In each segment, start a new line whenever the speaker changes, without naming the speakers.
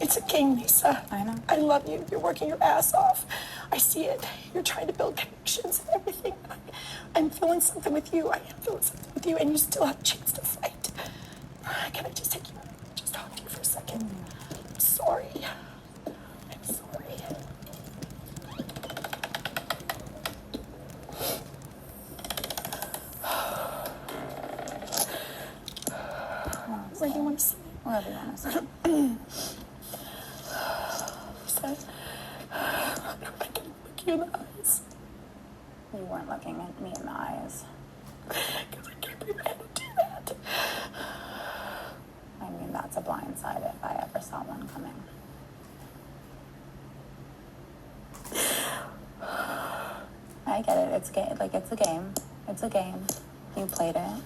It's a game, Lisa.
I know.
I love you. You're working your ass off. I see it. You're trying to build connections and everything. I'm feeling something with you. I am feeling something with you, and you still have a chance to fight. Can I just take you, just talk to you for a second? I'm sorry. I'm sorry. Where do you want to sleep?
Wherever you want to sleep.
Lisa, I can look you in the eyes.
You weren't looking at me in the eyes.
Because I can't believe I had to do that.
I mean, that's a blindside if I ever saw one coming. I get it. It's like it's a game. It's a game. You played it.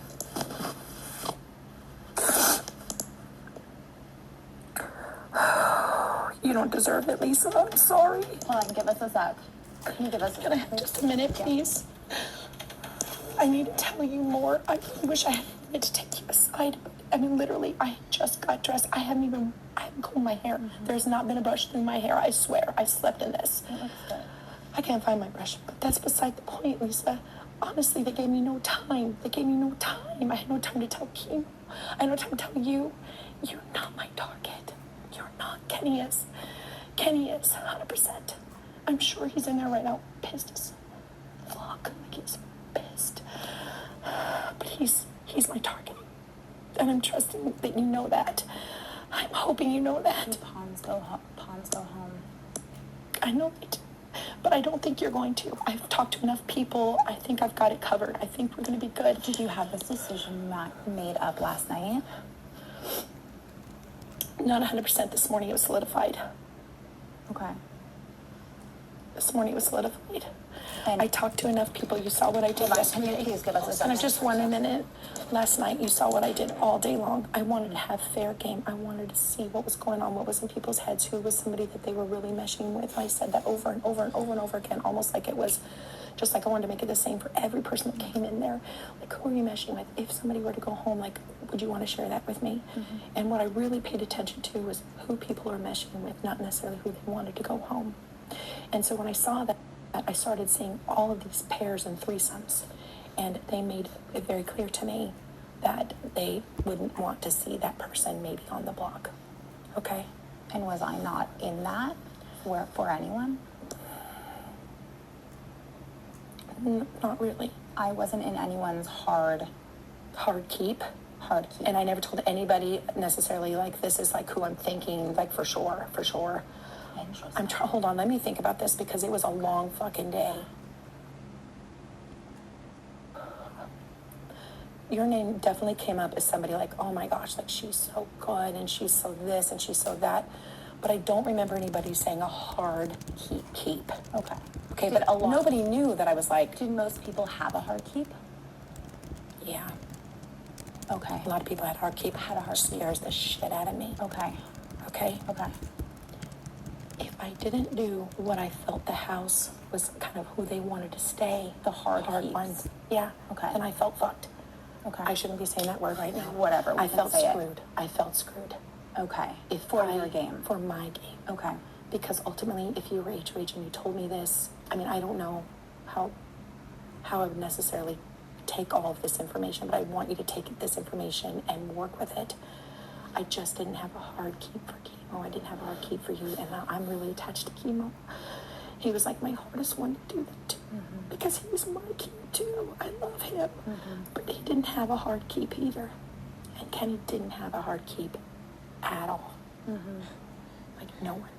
You don't deserve it, Lisa. I'm sorry.
Hold on, give us a sec. Can you give us
Can I have just a minute, please? I need to tell you more. I wish I had a minute to take you aside. I mean, literally, I just got dressed. I haven't combed my hair. There's not been a brush through my hair. I swear. I slept in this.
It looks good.
I can't find my brush, but that's beside the point, Lisa. Honestly, they gave me no time. They gave me no time. I had no time to tell Kim. I had no time to tell you. You're not my target. You're not. Kenny is. Kenny is, 100%. I'm sure he's in there right now, pissed as fuck. Like, he's pissed. But he's my target. And I'm trusting that you know that. I'm hoping you know that.
Pawns go home.
I know it. But I don't think you're going to. I've talked to enough people. I think I've got it covered. I think we're going to be good.
Did you have this decision made up last night?
Not 100%. This morning it was solidified.
Okay.
This morning it was solidified.
And
I talked to enough people. You saw what I did yesterday.
Please give us a
And
second.
I just 1 minute. Last night you saw what I did all day long. I wanted to have fair game. I wanted to see what was going on, what was in people's heads, who was somebody that they were really meshing with. I said that over and over and over and over again, almost like it was just like I wanted to make it the same for every person that came in there. Like, who are you meshing with? If somebody were to go home, like, would you want to share that with me? Mm-hmm. And what I really paid attention to was who people are meshing with, not necessarily who they wanted to go home. And so when I saw that, I started seeing all of these pairs and threesomes, and they made it very clear to me that they wouldn't want to see that person maybe on the block. Okay?
And was I not in that for anyone?
Not really.
I wasn't in anyone's hard
keep.
Hard keep.
And I never told anybody necessarily, like, this is like who I'm thinking, like, for sure.
Interesting.
Hold on, let me think about this, because it was a long fucking day. Your name definitely came up as somebody like, oh my gosh, like, she's so good and she's so this and she's so that. But I don't remember anybody saying a hard keep. Okay, but nobody knew that I was like.
Did most people have a hard keep?
Yeah.
Okay.
A lot of people had a hard keep. Scares the shit out of me.
Okay.
If I didn't do what I felt the house was kind of who they wanted to stay,
the hard
ones. Yeah.
Okay.
And I felt fucked.
Okay.
I shouldn't be saying that word right now.
Whatever.
I felt screwed. I felt screwed.
Okay.
For your game. For my game.
Okay.
Because ultimately, if you were HOH and you told me this, I mean, I don't know how I would necessarily take all of this information, but I want you to take this information and work with it. I just didn't have a hard keep for Chemo. I didn't have a hard keep for you, and I'm really attached to Chemo. He was like my hardest one to do that to, because he was my keep too. I love him, but he didn't have a hard keep either. And Kenny didn't have a hard keep at all. Like, no one.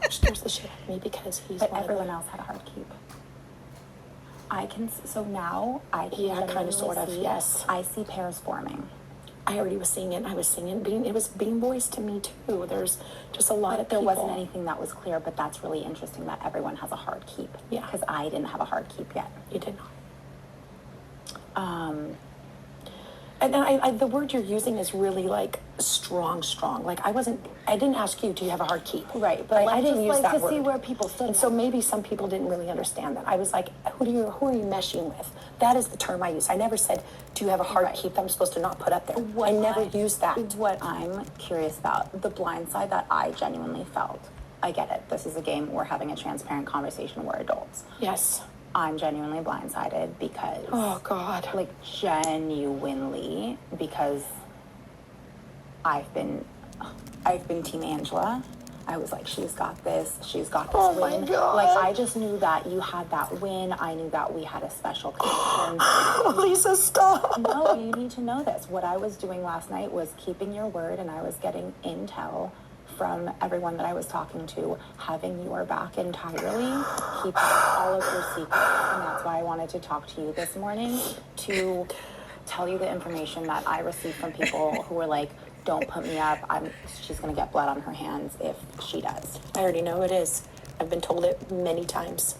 Which scares the shit out of me, because he's
But everyone else had a hard keep. So now I can
yeah, kind of, sort of, yes.
I see pairs forming.
I already was seeing it. I was seeing it. It was being voiced to me too. There's just a lot of
there
people.
wasn't anything that was clear, but that's really interesting that everyone has a hard keep.
Yeah.
Because I didn't have a hard keep yet.
You did not. And I, the word you're using is really like strong. Like I didn't ask you, do you have a hard keep?
Right, but
I didn't use that
to
word.
see where people stood.
And so maybe some people didn't really understand that. I was like, who are you meshing with? That is the term I use. I never said, do you have a hard keep that I'm supposed to not put up there? I never used that.
What I'm curious about, the blind side that I genuinely felt. I get it. This is a game. We're having a transparent conversation. We're adults.
Yes.
I'm genuinely blindsided because...
Oh, God.
Like, genuinely, because I've been Team Angela. I was like, she's got this. She's got this win.
My God.
Like, I just knew that you had that win. I knew that we had a special connection.
Lisa, stop.
No, you need to know this. What I was doing last night was keeping your word, and I was getting intel from everyone that I was talking to, having your back entirely, keeping all of your secrets, and that's why I wanted to talk to you this morning, to tell you the information that I received from people who were like, don't put me up, she's gonna get blood on her hands if she does.
I already know it is. I've been told it many times.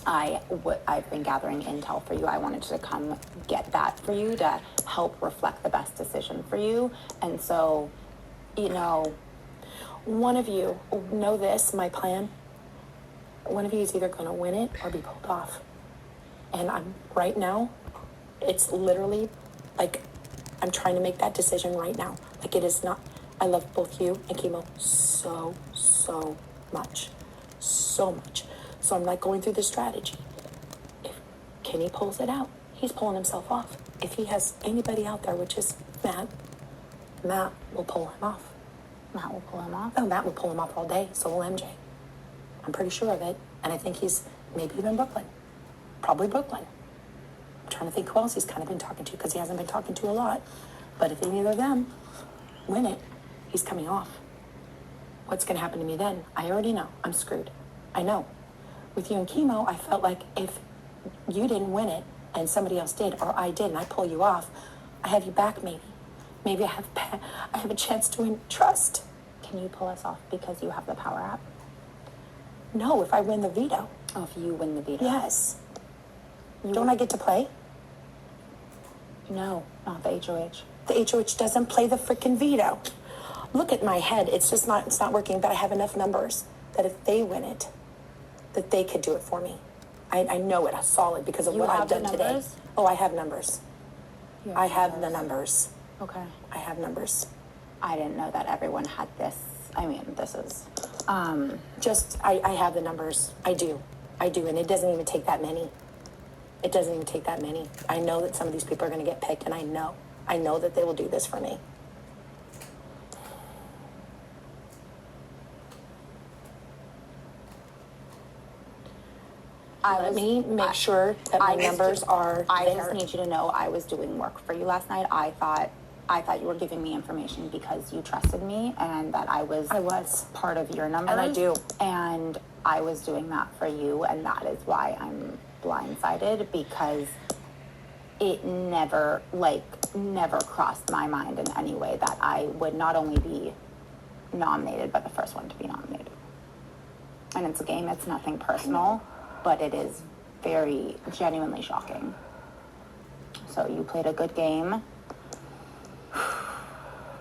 I've been gathering intel for you. I wanted to come get that for you to help reflect the best decision for you. And so, you know,
one of you, know this, my plan, one of you is either going to win it or be pulled off. And right now, it's literally like, I'm trying to make that decision right now. Like, it is not, I love both you and Chemo so much. So much. So I'm like going through the strategy. If Kenny pulls it out, he's pulling himself off. If he has anybody out there, which is Matt will pull him off.
Matt will pull him off?
Oh, Matt will pull him off all day, so will MJ. I'm pretty sure of it. And I think he's maybe even Brooklyn. Probably Brooklyn. I'm trying to think who else he's kind of been talking to, because he hasn't been talking to a lot. But if either of them win it, he's coming off. What's going to happen to me then? I already know. I'm screwed. I know. With you and Chemo, I felt like if you didn't win it and somebody else did, or I did, and I pull you off, I have you back maybe. Maybe I have a chance to win trust.
Can you pull us off because you have the power app?
No, if I win the veto.
Oh, if you win the veto?
Yes. Don't I get to play?
No, not the HOH.
The HOH doesn't play the freaking veto. Look at my head. It's not working, but I have enough numbers that if they win it, that they could do it for me. I know it solid because of what I've done today. Oh, I have numbers. I have the numbers.
Okay.
I have numbers.
I didn't know that everyone had this. I mean, this is...
I have the numbers. I do. And it doesn't even take that many. It doesn't even take that many. I know that some of these people are going to get picked, and I know that they will do this for me. Let me make sure that my numbers are there.
I just need you to know I was doing work for you last night. I thought you were giving me information because you trusted me and that I was part of your numbers.
And I do.
And I was doing that for you, and that is why I'm blindsided, because it never crossed my mind in any way that I would not only be nominated, but the first one to be nominated. And it's a game, it's nothing personal, but it is very genuinely shocking. So you played a good game.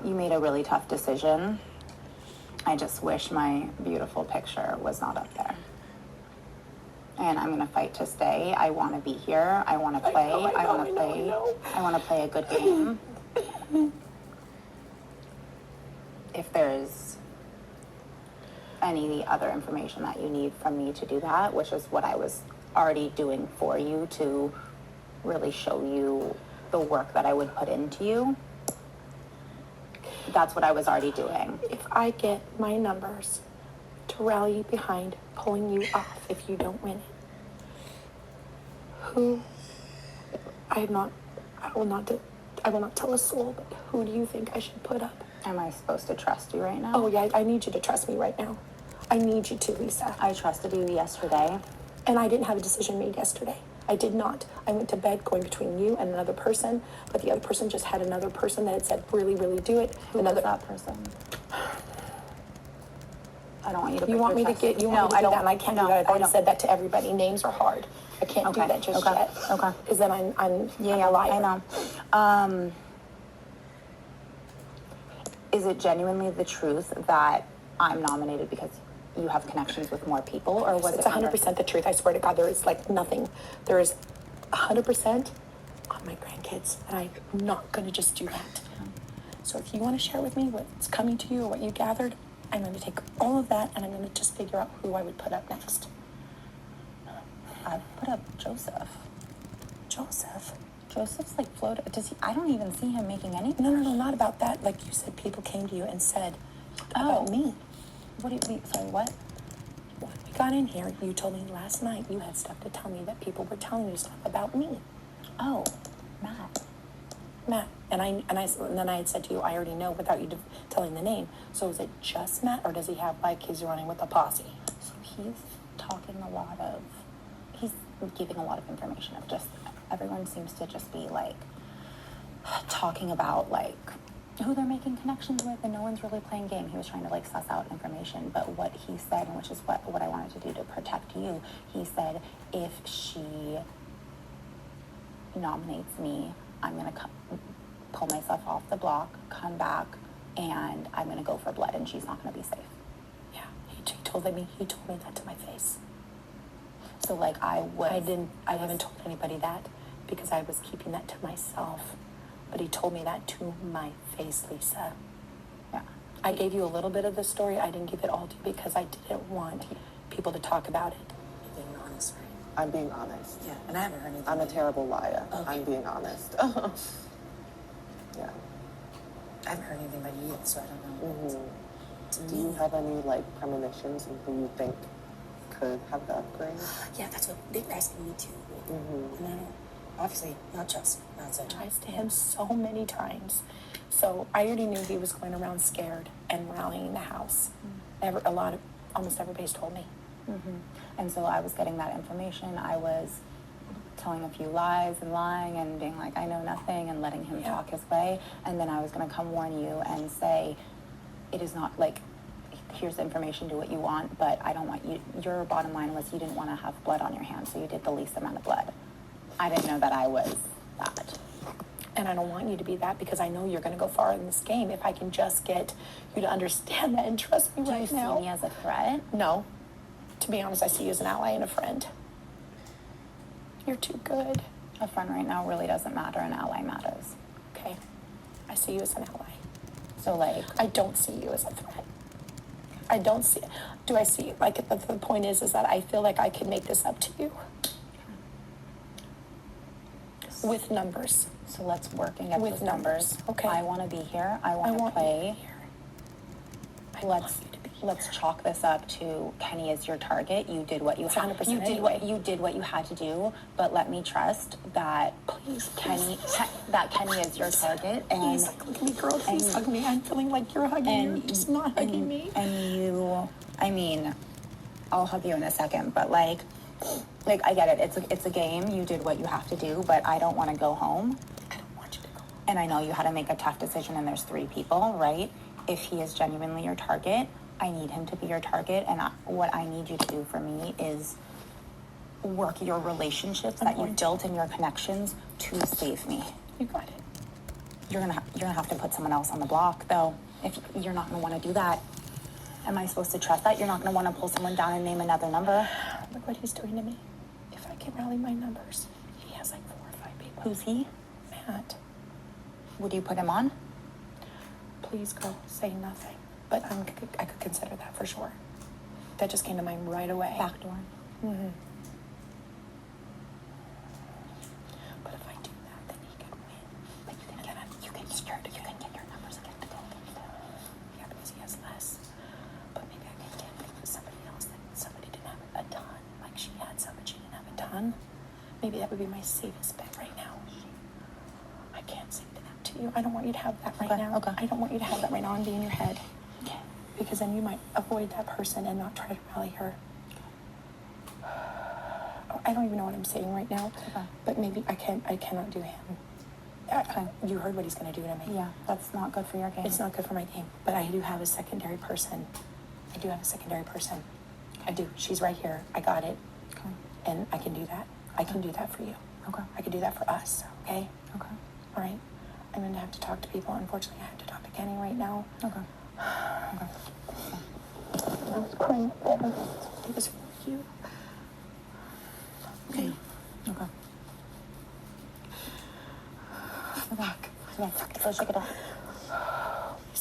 You made a really tough decision. I just wish my beautiful picture was not up there. And I'm gonna fight to stay. I wanna be here. I wanna play. I wanna play a good game. If there's any other information that you need from me to do that, which is what I was already doing for you to really show you the work that I would put into you. That's what I was already doing.
If I get my numbers to rally behind pulling you off if you don't win it, I will not tell a soul, but who do you think I should put up?
Am I supposed to trust you right now?
Oh yeah, I need you to trust me right now. I need you to, Lisa.
I trusted you yesterday.
And I didn't have a decision made yesterday. I did not. I went to bed going between you and another person, but the other person just had another person that had said, really, really do it.
Who was that person? I don't want you to.
You want me to get? You want me to do that? And I can't do that. I've already said that to everybody. Names are hard. I can't do that just yet.
Okay.
Because then I'm
a
liar.
I know. is it genuinely the truth that I'm nominated because you have connections with more people, or was
It's
it
100% the truth. I swear to God, there is like nothing. There is 100% on my grandkids, and I'm not going to just do that. So if you want to share with me what's coming to you or what you gathered, I'm going to take all of that and I'm going to just figure out who I would put up next.
I put up Joseph.
Joseph?
Joseph's like floated. Does he? I don't even see him making any.
No, not about that. Like you said, people came to you and said about me.
What do you? Sorry, what?
When we got in here, you told me last night you had stuff to tell me that people were telling you stuff about me.
Oh, Matt.
And then I had said to you, I already know without you telling the name. So is it just Matt, or does he have like he's running with a posse?
So he's talking a lot of. He's giving a lot of information of just. Everyone seems to just be like talking about like who they're making connections with, and no one's really playing game. He was trying to like suss out information, but what he said, and which is what I wanted to do to protect you, he said if she nominates me, I'm gonna pull myself off the block, come back, and I'm gonna go for blood, and she's not gonna be safe.
Yeah, he told me that to my face.
So like I
haven't told anybody that because I was keeping that to myself. But he told me that to my face, Lisa.
Yeah.
I gave you a little bit of the story. I didn't give it all to you because I didn't want people to talk about it.
You're being honest, right?
I'm being honest.
Yeah, and I haven't heard anything.
I'm a terrible liar.
Okay.
I'm being honest. Yeah.
I haven't heard anything about you yet, so I don't know.
Do you have any like premonitions of who you think could have the upgrade?
Yeah, that's what they were asking me too. And I don't, obviously, not just, not so.
Tries to him so many times. So I already knew he was going around scared and rallying the house. Almost everybody's told me.
And so I was getting that information. I was telling a few lies and lying and being like, I know nothing, and letting him talk his way. And then I was going to come warn you and say, it is not like, here's the information, do what you want, but I don't want you, your bottom line was you didn't want to have blood on your hands, so you did the least amount of blood. I didn't know that I was that.
And I don't want you to be that because I know you're going to go far in this game if I can just get you to understand that and trust me
Do you
right
see
now.
me as a threat?
No. To be honest, I see you as an ally and a friend. You're too good.
A friend right now really doesn't matter, an ally matters.
Okay. I see you as an ally.
So like,
I don't see you as a threat. I don't see. Do I see? Like the point is that I feel like I could make this up to you with numbers.
so let's work and get
With
those numbers.
Okay.
I want to be here. I
I
want to
want
play.
you here. I want you to be here.
Let's chalk this up to Kenny is your target. You did what you
It's
had.
100%
You did
anyway.
what you did what you had to do. But let me trust that
Please,
Kenny is your target. And
Please, like, look at me, girl. Please hug me. I'm feeling like you're hugging me. You're just not hugging me.
And you, I mean, I'll hug you in a second. But like I get it. It's a game. You did what you have to do. But I don't want to go home.
I don't want you to go.
And I know you had to make a tough decision. And there's 3 people, right? If he is genuinely your target, I need him to be your target, and what I need you to do for me is work your relationships that you've built and your connections to save me.
You got it.
You're gonna have to put someone else on the block, though. If you're not gonna want to do that, am I supposed to trust that? You're not gonna want to pull someone down and name another number.
Look what he's doing to me. If I can rally my numbers, he has like 4 or 5 people.
Who's he?
Matt?
Would you put him on?
Please, girl, say nothing. But I could consider that for sure. That just came to mind right away.
Backdoor.
But if I do that, then he could win.
But you can get your numbers again to go against him.
Yeah, because he has less. But maybe I can get somebody else that somebody didn't have a ton. Like she had some, but she didn't have a ton. Maybe that would be my safest bet right now. I can't say that to you. I don't want you to have that right now.
Okay.
I don't want you to have that right now and be in your head.
Okay.
Because then you might avoid that person and not try to rally her. I don't even know what I'm saying right now.
Okay.
But maybe I cannot do him. You heard what he's going to do to me.
Yeah, that's not good for your game.
It's not good for my game. But I do have a secondary person. I do. She's right here. I got it.
Okay.
And I can do that. I can do that for you.
Okay.
I can do that for us. Okay?
Okay.
All right? I'm going to have to talk to people. Unfortunately, I have to talk to Kenny right now.
Okay.
I was praying for her. It was for you. Okay.
Okay. Okay. Let's shake it off.